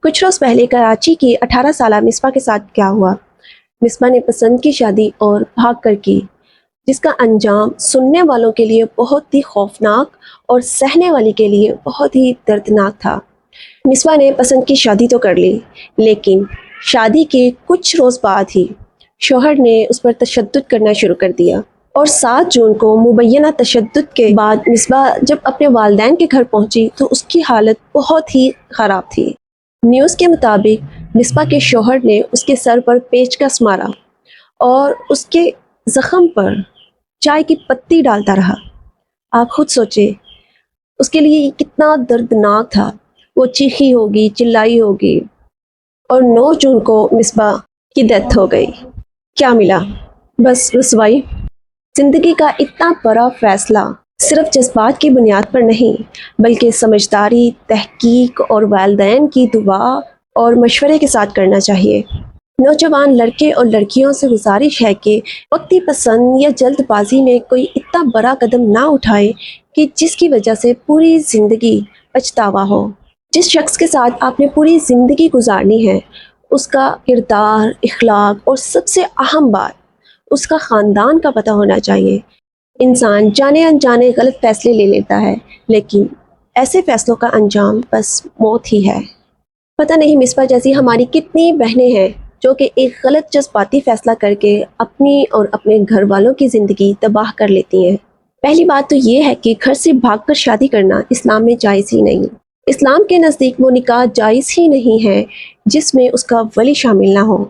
کچھ روز پہلے کراچی کی 18 سالہ مصباح کے ساتھ کیا ہوا؟ مصباح نے پسند کی شادی اور بھاگ کر کی، جس کا انجام سننے والوں کے لیے بہت ہی خوفناک اور سہنے والی کے لیے بہت ہی دردناک تھا۔ مصباح نے پسند کی شادی تو کر لی، لیکن شادی کے کچھ روز بعد ہی شوہر نے اس پر تشدد کرنا شروع کر دیا، اور 7 جون کو مبینہ تشدد کے بعد مصباح جب اپنے والدین کے گھر پہنچی تو اس کی حالت بہت ہی خراب تھی۔ نیوز کے مطابق مصباح کے شوہر نے اس کے سر پر پیچکس مارا اور اس کے زخم پر چائے کی پتی ڈالتا رہا۔ آپ خود سوچیں اس کے لیے یہ کتنا دردناک تھا۔ وہ چیخی ہوگی، چلائی ہوگی، اور 9 جون کو مصباح کی ڈیتھ ہو گئی۔ کیا ملا؟ بس رسوائی۔ زندگی کا اتنا بڑا فیصلہ صرف جذبات کی بنیاد پر نہیں، بلکہ سمجھداری، تحقیق اور والدین کی دعا اور مشورے کے ساتھ کرنا چاہیے۔ نوجوان لڑکے اور لڑکیوں سے گزارش ہے کہ وقتی پسند یا جلد بازی میں کوئی اتنا بڑا قدم نہ اٹھائے کہ جس کی وجہ سے پوری زندگی پچھتاوا ہو۔ جس شخص کے ساتھ آپ نے پوری زندگی گزارنی ہے، اس کا کردار، اخلاق اور سب سے اہم بات، اس کا خاندان کا پتہ ہونا چاہیے۔ انسان جانے انجانے غلط فیصلے لے لیتا ہے، لیکن ایسے فیصلوں کا انجام بس موت ہی ہے۔ پتہ نہیں مصباح جیسی ہماری کتنی بہنیں ہیں جو کہ ایک غلط جذباتی فیصلہ کر کے اپنی اور اپنے گھر والوں کی زندگی تباہ کر لیتی ہیں۔ پہلی بات تو یہ ہے کہ گھر سے بھاگ کر شادی کرنا اسلام میں جائز ہی نہیں۔ اسلام کے نزدیک وہ نکاح جائز ہی نہیں ہے جس میں اس کا ولی شامل نہ ہو۔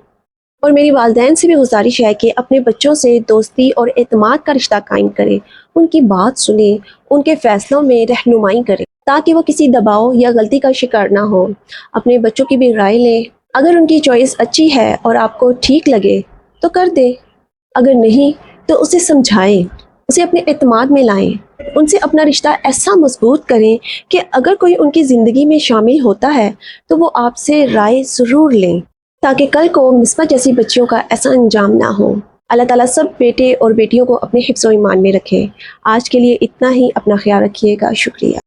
اور میری والدین سے بھی گزارش ہے کہ اپنے بچوں سے دوستی اور اعتماد کا رشتہ قائم کریں، ان کی بات سنیں، ان کے فیصلوں میں رہنمائی کریں تاکہ وہ کسی دباؤ یا غلطی کا شکار نہ ہو۔ اپنے بچوں کی بھی رائے لیں، اگر ان کی چوائس اچھی ہے اور آپ کو ٹھیک لگے تو کر دیں، اگر نہیں تو اسے سمجھائیں، اسے اپنے اعتماد میں لائیں، ان سے اپنا رشتہ ایسا مضبوط کریں کہ اگر کوئی ان کی زندگی میں شامل ہوتا ہے تو وہ آپ سے رائے ضرور لیں، تاکہ کل کو مصباح جیسی بچیوں کا ایسا انجام نہ ہو۔ اللہ تعالیٰ سب بیٹے اور بیٹیوں کو اپنے حفظ و ایمان میں رکھے۔ آج کے لیے اتنا ہی، اپنا خیال رکھیے گا، شکریہ۔